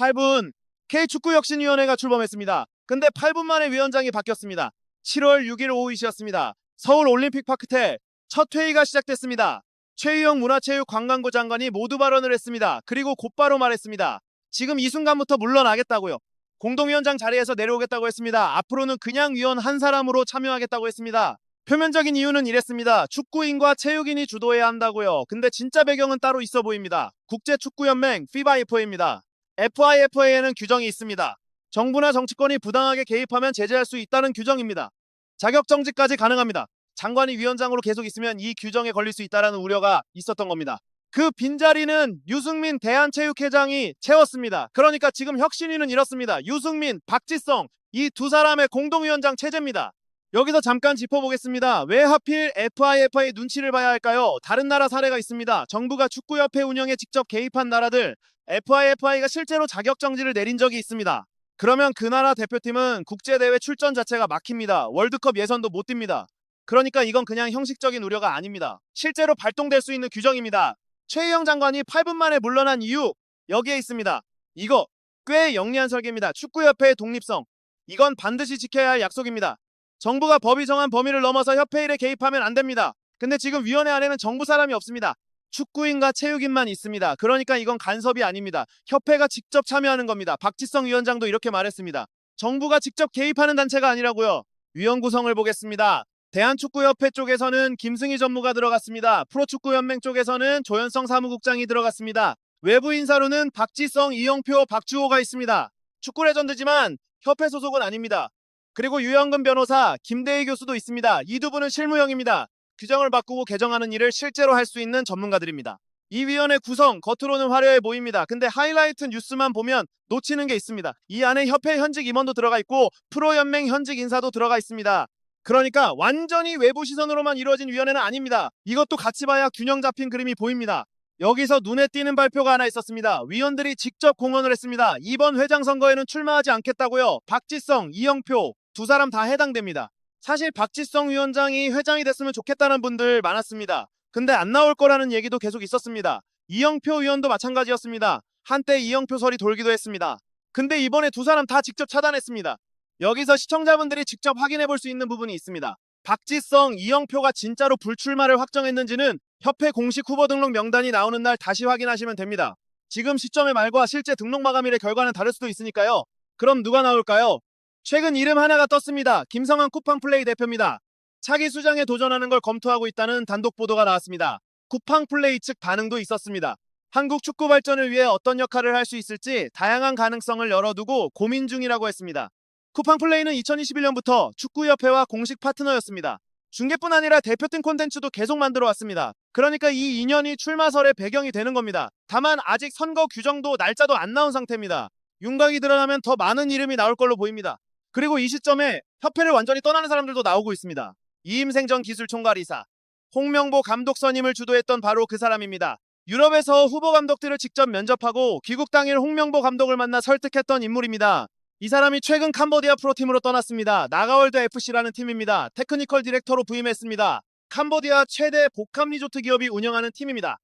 8분 K축구혁신위원회가 출범했습니다. 근데 8분 만에 위원장이 바뀌었습니다. 7월 6일 오후 이시였습니다. 서울 올림픽파크태 첫 회의가 시작됐습니다. 최유영 문화체육관광부 장관이 모두 발언을 했습니다. 그리고 곧바로 말했습니다. 지금 이 순간부터 물러나겠다고요. 공동위원장 자리에서 내려오겠다고 했습니다. 앞으로는 그냥 위원 한 사람으로 참여하겠다고 했습니다. 표면적인 이유는 이랬습니다. 축구인과 체육인이 주도해야 한다고요. 근데 진짜 배경은 따로 있어 보입니다. 국제축구연맹 FIFA입니다. FIFA에는 규정이 있습니다. 정부나 정치권이 부당하게 개입하면 제재할 수 있다는 규정입니다. 자격정지까지 가능합니다. 장관이 위원장으로 계속 있으면 이 규정에 걸릴 수 있다는 우려가 있었던 겁니다. 그 빈자리는 유승민 대한체육회장이 채웠습니다. 그러니까 지금 혁신위는 이렇습니다. 유승민, 박지성 이 두 사람의 공동위원장 체제입니다. 여기서 잠깐 짚어보겠습니다. 왜 하필 FIFA의 눈치를 봐야 할까요? 다른 나라 사례가 있습니다. 정부가 축구협회 운영에 직접 개입한 나라들 FIFA가 실제로 자격정지를 내린 적이 있습니다. 그러면 그 나라 대표팀은 국제대회 출전 자체가 막힙니다. 월드컵 예선도 못 뜁니다. 그러니까 이건 그냥 형식적인 우려가 아닙니다. 실제로 발동될 수 있는 규정입니다. 최희영 장관이 8분 만에 물러난 이유 여기에 있습니다. 이거 꽤 영리한 설계입니다. 축구협회의 독립성 이건 반드시 지켜야 할 약속입니다. 정부가 법이 정한 범위를 넘어서 협회 일에 개입하면 안 됩니다. 근데 지금 위원회 안에는 정부 사람이 없습니다. 축구인과 체육인만 있습니다. 그러니까 이건 간섭이 아닙니다. 협회가 직접 참여하는 겁니다. 박지성 위원장도 이렇게 말했습니다. 정부가 직접 개입하는 단체가 아니라고요. 위원 구성을 보겠습니다. 대한축구협회 쪽에서는 김승희 전무가 들어갔습니다. 프로축구연맹 쪽에서는 조현성 사무국장이 들어갔습니다. 외부 인사로는 박지성, 이영표, 박주호가 있습니다. 축구 레전드지만 협회 소속은 아닙니다. 그리고 유영근 변호사, 김대희 교수도 있습니다. 이 두 분은 실무형입니다. 규정을 바꾸고 개정하는 일을 실제로 할 수 있는 전문가들입니다. 이 위원회 구성 겉으로는 화려해 보입니다. 근데 하이라이트 뉴스만 보면 놓치는 게 있습니다. 이 안에 협회 현직 임원도 들어가 있고 프로연맹 현직 인사도 들어가 있습니다. 그러니까 완전히 외부 시선으로만 이루어진 위원회는 아닙니다. 이것도 같이 봐야 균형 잡힌 그림이 보입니다. 여기서 눈에 띄는 발표가 하나 있었습니다. 위원들이 직접 공언을 했습니다. 이번 회장 선거에는 출마하지 않겠다고요. 박지성, 이영표 두 사람 다 해당됩니다. 사실 박지성 위원장이 회장이 됐으면 좋겠다는 분들 많았습니다. 근데 안 나올 거라는 얘기도 계속 있었습니다. 이영표 위원도 마찬가지였습니다. 한때 이영표설이 돌기도 했습니다. 근데 이번에 두 사람 다 직접 차단했습니다. 여기서 시청자분들이 직접 확인해 볼 수 있는 부분이 있습니다. 박지성, 이영표가 진짜로 불출마를 확정했는지는 협회 공식 후보 등록 명단이 나오는 날 다시 확인하시면 됩니다. 지금 시점의 말과 실제 등록 마감일의 결과는 다를 수도 있으니까요. 그럼 누가 나올까요? 최근 이름 하나가 떴습니다. 김성환 쿠팡플레이 대표입니다. 차기 수장에 도전하는 걸 검토하고 있다는 단독 보도가 나왔습니다. 쿠팡플레이 측 반응도 있었습니다. 한국 축구 발전을 위해 어떤 역할을 할 수 있을지 다양한 가능성을 열어두고 고민 중이라고 했습니다. 쿠팡플레이는 2021년부터 축구협회와 공식 파트너였습니다. 중계뿐 아니라 대표팀 콘텐츠도 계속 만들어 왔습니다. 그러니까 이 인연이 출마설의 배경이 되는 겁니다. 다만 아직 선거 규정도 날짜도 안 나온 상태입니다. 윤곽이 드러나면 더 많은 이름이 나올 걸로 보입니다. 그리고 이 시점에 협회를 완전히 떠나는 사람들도 나오고 있습니다. 이임생 전 기술총괄이사, 홍명보 감독 선임을 주도했던 바로 그 사람입니다. 유럽에서 후보 감독들을 직접 면접하고 귀국 당일 홍명보 감독을 만나 설득했던 인물입니다. 이 사람이 최근 캄보디아 프로팀으로 떠났습니다. 나가월드 FC라는 팀입니다. 테크니컬 디렉터로 부임했습니다. 캄보디아 최대 복합 리조트 기업이 운영하는 팀입니다.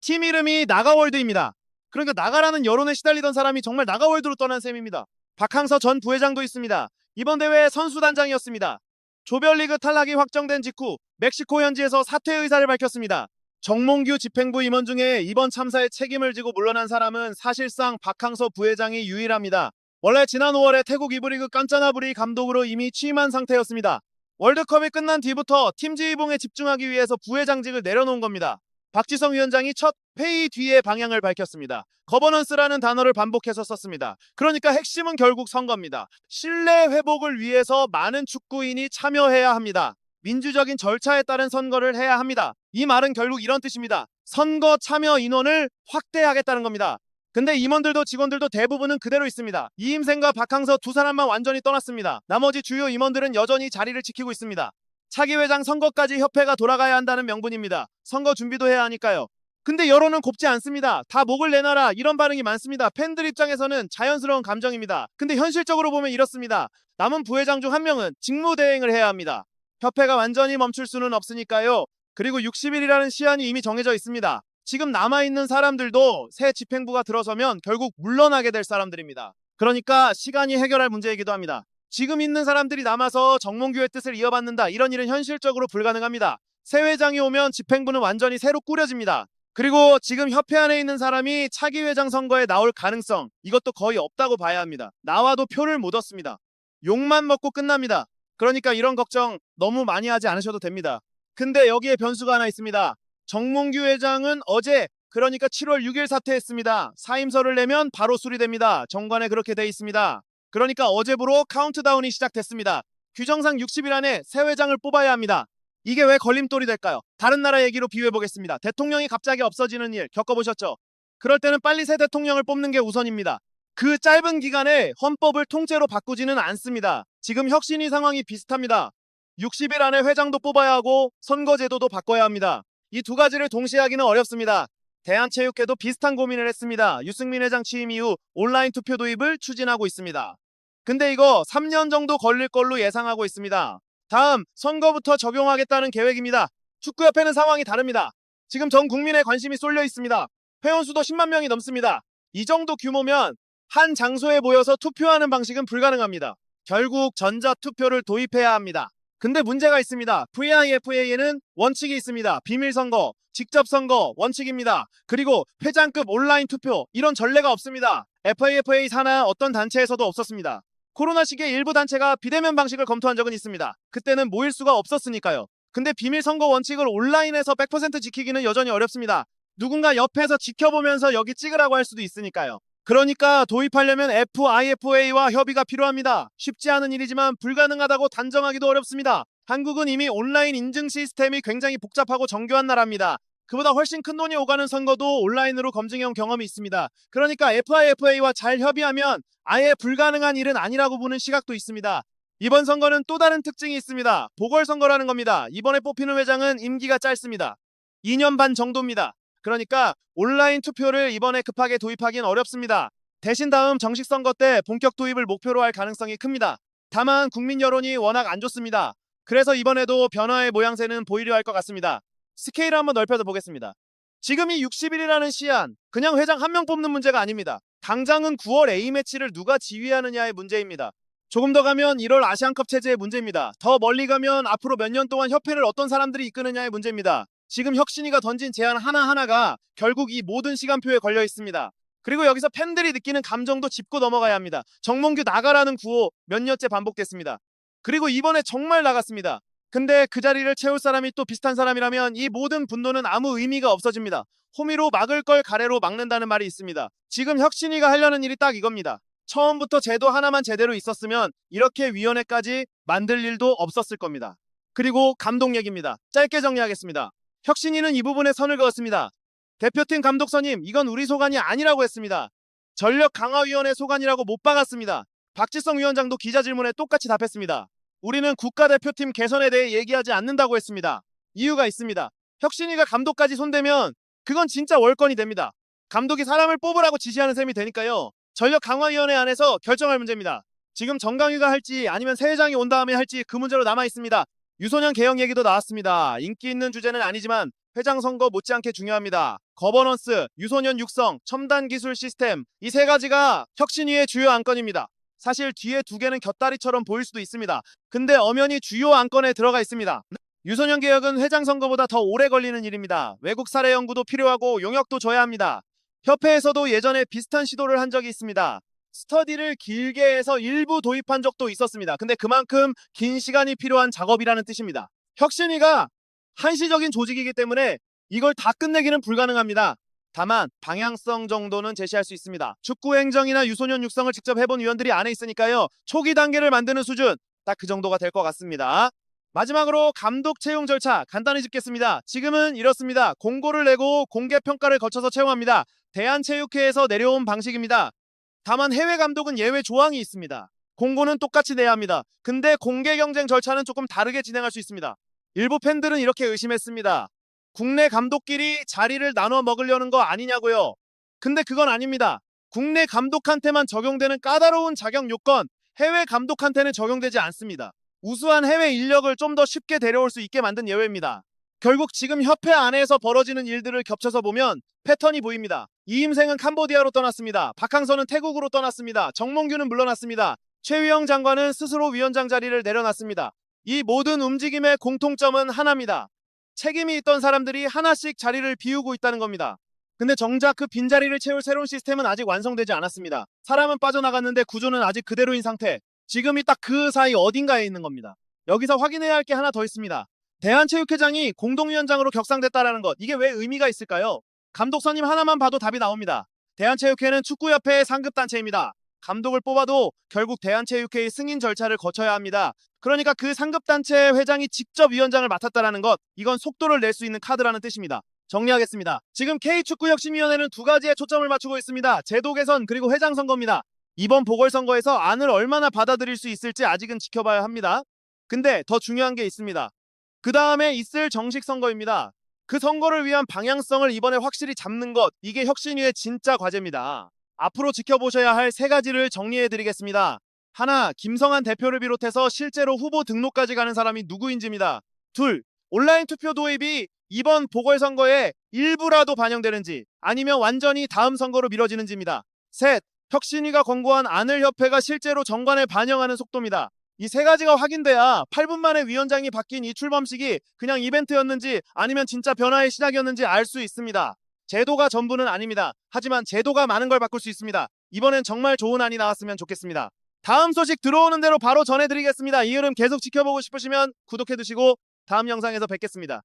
팀 이름이 나가월드입니다. 그러니까 나가라는 여론에 시달리던 사람이 정말 나가월드로 떠난 셈입니다. 박항서 전 부회장도 있습니다. 이번 대회 선수단장이었습니다. 조별리그 탈락이 확정된 직후 멕시코 현지에서 사퇴 의사를 밝혔습니다. 정몽규 집행부 임원 중에 이번 참사에 책임을 지고 물러난 사람은 사실상 박항서 부회장이 유일합니다. 원래 지난 5월에 태국 2부 리그 깐짜나브리 감독으로 이미 취임한 상태였습니다. 월드컵이 끝난 뒤부터 팀 지휘봉에 집중하기 위해서 부회장직을 내려놓은 겁니다. 박지성 위원장이 첫 회의 뒤에 방향을 밝혔습니다. 거버넌스라는 단어를 반복해서 썼습니다. 그러니까 핵심은 결국 선거입니다. 신뢰 회복을 위해서 많은 축구인이 참여해야 합니다. 민주적인 절차에 따른 선거를 해야 합니다. 이 말은 결국 이런 뜻입니다. 선거 참여 인원을 확대하겠다는 겁니다. 근데 임원들도 직원들도 대부분은 그대로 있습니다. 이임생과 박항서 두 사람만 완전히 떠났습니다. 나머지 주요 임원들은 여전히 자리를 지키고 있습니다. 차기 회장 선거까지 협회가 돌아가야 한다는 명분입니다. 선거 준비도 해야 하니까요. 근데 여론은 곱지 않습니다. 다 목을 내놔라 이런 반응이 많습니다. 팬들 입장에서는 자연스러운 감정입니다. 근데 현실적으로 보면 이렇습니다. 남은 부회장 중 한 명은 직무대행을 해야 합니다. 협회가 완전히 멈출 수는 없으니까요. 그리고 60일이라는 시한이 이미 정해져 있습니다. 지금 남아있는 사람들도 새 집행부가 들어서면 결국 물러나게 될 사람들입니다. 그러니까 시간이 해결할 문제이기도 합니다. 지금 있는 사람들이 남아서 정몽규의 뜻을 이어받는다, 이런 일은 현실적으로 불가능합니다. 새 회장이 오면 집행부는 완전히 새로 꾸려집니다. 그리고 지금 협회 안에 있는 사람이 차기 회장 선거에 나올 가능성, 이것도 거의 없다고 봐야 합니다. 나와도 표를 못 얻습니다. 욕만 먹고 끝납니다. 그러니까 이런 걱정 너무 많이 하지 않으셔도 됩니다. 근데 여기에 변수가 하나 있습니다. 정몽규 회장은 어제, 그러니까 7월 6일 사퇴했습니다. 사임서를 내면 바로 수리됩니다. 정관에 그렇게 돼 있습니다. 그러니까 어제부로 카운트다운이 시작됐습니다. 규정상 60일 안에 새 회장을 뽑아야 합니다. 이게 왜 걸림돌이 될까요? 다른 나라 얘기로 비유해보겠습니다. 대통령이 갑자기 없어지는 일 겪어보셨죠? 그럴 때는 빨리 새 대통령을 뽑는 게 우선입니다. 그 짧은 기간에 헌법을 통째로 바꾸지는 않습니다. 지금 혁신위 상황이 비슷합니다. 60일 안에 회장도 뽑아야 하고 선거제도도 바꿔야 합니다. 이 두 가지를 동시에 하기는 어렵습니다. 대한체육회도 비슷한 고민을 했습니다. 유승민 회장 취임 이후 온라인 투표 도입을 추진하고 있습니다. 근데 이거 3년 정도 걸릴 걸로 예상하고 있습니다. 다음 선거부터 적용하겠다는 계획입니다. 축구협회는 상황이 다릅니다. 지금 전 국민의 관심이 쏠려 있습니다. 회원수도 10만 명이 넘습니다. 이 정도 규모면 한 장소에 모여서 투표하는 방식은 불가능합니다. 결국 전자투표를 도입해야 합니다. 근데 문제가 있습니다. VIFA에는 원칙이 있습니다. 비밀선거, 직접선거 원칙입니다. 그리고 회장급 온라인 투표, 이런 전례가 없습니다. FIFA 산하 어떤 단체에서도 없었습니다. 코로나 시기에 일부 단체가 비대면 방식을 검토한 적은 있습니다. 그때는 모일 수가 없었으니까요. 근데 비밀선거 원칙을 온라인에서 100% 지키기는 여전히 어렵습니다. 누군가 옆에서 지켜보면서 여기 찍으라고 할 수도 있으니까요. 그러니까 도입하려면 FIFA와 협의가 필요합니다. 쉽지 않은 일이지만 불가능하다고 단정하기도 어렵습니다. 한국은 이미 온라인 인증 시스템이 굉장히 복잡하고 정교한 나라입니다. 그보다 훨씬 큰 돈이 오가는 선거도 온라인으로 검증해온 경험이 있습니다. 그러니까 FIFA와 잘 협의하면 아예 불가능한 일은 아니라고 보는 시각도 있습니다. 이번 선거는 또 다른 특징이 있습니다. 보궐선거라는 겁니다. 이번에 뽑히는 회장은 임기가 짧습니다. 2년 반 정도입니다. 그러니까 온라인 투표를 이번에 급하게 도입하기는 어렵습니다. 대신 다음 정식 선거 때 본격 도입을 목표로 할 가능성이 큽니다. 다만 국민 여론이 워낙 안 좋습니다. 그래서 이번에도 변화의 모양새는 보이려 할 것 같습니다. 스케일을 한번 넓혀서 보겠습니다. 지금이 60일이라는 시한, 그냥 회장 한 명 뽑는 문제가 아닙니다. 당장은 9월 A매치를 누가 지휘하느냐의 문제입니다. 조금 더 가면 1월 아시안컵 체제의 문제입니다. 더 멀리 가면 앞으로 몇 년 동안 협회를 어떤 사람들이 이끄느냐의 문제입니다. 지금 혁신위가 던진 제안 하나하나가 결국 이 모든 시간표에 걸려 있습니다. 그리고 여기서 팬들이 느끼는 감정도 짚고 넘어가야 합니다. 정몽규 나가라는 구호 몇 년째 반복됐습니다. 그리고 이번에 정말 나갔습니다. 근데 그 자리를 채울 사람이 또 비슷한 사람이라면 이 모든 분노는 아무 의미가 없어집니다. 호미로 막을 걸 가래로 막는다는 말이 있습니다. 지금 혁신위가 하려는 일이 딱 이겁니다. 처음부터 제도 하나만 제대로 있었으면 이렇게 위원회까지 만들 일도 없었을 겁니다. 그리고 감독 얘기입니다. 짧게 정리하겠습니다. 혁신위는 이 부분에 선을 그었습니다. 대표팀 감독선임, 이건 우리 소관이 아니라고 했습니다. 전력강화위원회 소관이라고 못 박았습니다. 박지성 위원장도 기자 질문에 똑같이 답했습니다. 우리는 국가대표팀 개선에 대해 얘기하지 않는다고 했습니다. 이유가 있습니다. 혁신위가 감독까지 손대면 그건 진짜 월권이 됩니다. 감독이 사람을 뽑으라고 지시하는 셈이 되니까요. 전력강화위원회 안에서 결정할 문제입니다. 지금 정강위가 할지 아니면 새 회장이 온 다음에 할지 그 문제로 남아있습니다. 유소년 개혁 얘기도 나왔습니다. 인기 있는 주제는 아니지만 회장 선거 못지않게 중요합니다. 거버넌스, 유소년 육성, 첨단 기술 시스템, 이 세 가지가 혁신위의 주요 안건입니다. 사실 뒤에 두 개는 곁다리처럼 보일 수도 있습니다. 근데 엄연히 주요 안건에 들어가 있습니다. 유소년 개혁은 회장 선거보다 더 오래 걸리는 일입니다. 외국 사례 연구도 필요하고 용역도 줘야 합니다. 협회에서도 예전에 비슷한 시도를 한 적이 있습니다. 스터디를 길게 해서 일부 도입한 적도 있었습니다. 근데 그만큼 긴 시간이 필요한 작업이라는 뜻입니다. 혁신위가 한시적인 조직이기 때문에 이걸 다 끝내기는 불가능합니다. 다만 방향성 정도는 제시할 수 있습니다. 축구 행정이나 유소년 육성을 직접 해본 위원들이 안에 있으니까요. 초기 단계를 만드는 수준, 딱 그 정도가 될 것 같습니다. 마지막으로 감독 채용 절차 간단히 짚겠습니다. 지금은 이렇습니다. 공고를 내고 공개평가를 거쳐서 채용합니다. 대한체육회에서 내려온 방식입니다. 다만 해외 감독은 예외 조항이 있습니다. 공고는 똑같이 내야 합니다. 근데 공개 경쟁 절차는 조금 다르게 진행할 수 있습니다. 일부 팬들은 이렇게 의심했습니다. 국내 감독끼리 자리를 나눠 먹으려는 거 아니냐고요. 근데 그건 아닙니다. 국내 감독한테만 적용되는 까다로운 자격 요건, 해외 감독한테는 적용되지 않습니다. 우수한 해외 인력을 좀 더 쉽게 데려올 수 있게 만든 예외입니다. 결국 지금 협회 안에서 벌어지는 일들을 겹쳐서 보면 패턴이 보입니다. 이임생은 캄보디아로 떠났습니다. 박항서는 태국으로 떠났습니다. 정몽규는 물러났습니다. 최유영 장관은 스스로 위원장 자리를 내려놨습니다. 이 모든 움직임의 공통점은 하나입니다. 책임이 있던 사람들이 하나씩 자리를 비우고 있다는 겁니다. 근데 정작 그 빈자리를 채울 새로운 시스템은 아직 완성되지 않았습니다. 사람은 빠져나갔는데 구조는 아직 그대로인 상태. 지금이 딱 그 사이 어딘가에 있는 겁니다. 여기서 확인해야 할 게 하나 더 있습니다. 대한체육회장이 공동위원장으로 격상됐다라는 것, 이게 왜 의미가 있을까요? 감독 선임 하나만 봐도 답이 나옵니다. 대한체육회는 축구협회의 상급단체입니다. 감독을 뽑아도 결국 대한체육회의 승인 절차를 거쳐야 합니다. 그러니까 그 상급단체 회장이 직접 위원장을 맡았다라는 것, 이건 속도를 낼 수 있는 카드라는 뜻입니다. 정리하겠습니다. 지금 K축구혁신위원회는 두 가지에 초점을 맞추고 있습니다. 제도 개선 그리고 회장 선거입니다. 이번 보궐선거에서 안을 얼마나 받아들일 수 있을지 아직은 지켜봐야 합니다. 근데 더 중요한 게 있습니다. 그 다음에 있을 정식 선거입니다. 그 선거를 위한 방향성을 이번에 확실히 잡는 것, 이게 혁신위의 진짜 과제입니다. 앞으로 지켜보셔야 할 세 가지를 정리해드리겠습니다. 하나, 김성한 대표를 비롯해서 실제로 후보 등록까지 가는 사람이 누구인지입니다. 둘, 온라인 투표 도입이 이번 보궐선거에 일부라도 반영되는지 아니면 완전히 다음 선거로 미뤄지는지입니다. 셋, 혁신위가 권고한 안을 협회가 실제로 정관에 반영하는 속도입니다. 이 세 가지가 확인돼야 8분 만에 위원장이 바뀐 이 출범식이 그냥 이벤트였는지 아니면 진짜 변화의 시작이었는지 알 수 있습니다. 제도가 전부는 아닙니다. 하지만 제도가 많은 걸 바꿀 수 있습니다. 이번엔 정말 좋은 안이 나왔으면 좋겠습니다. 다음 소식 들어오는 대로 바로 전해드리겠습니다. 이 흐름 계속 지켜보고 싶으시면 구독해두시고 다음 영상에서 뵙겠습니다.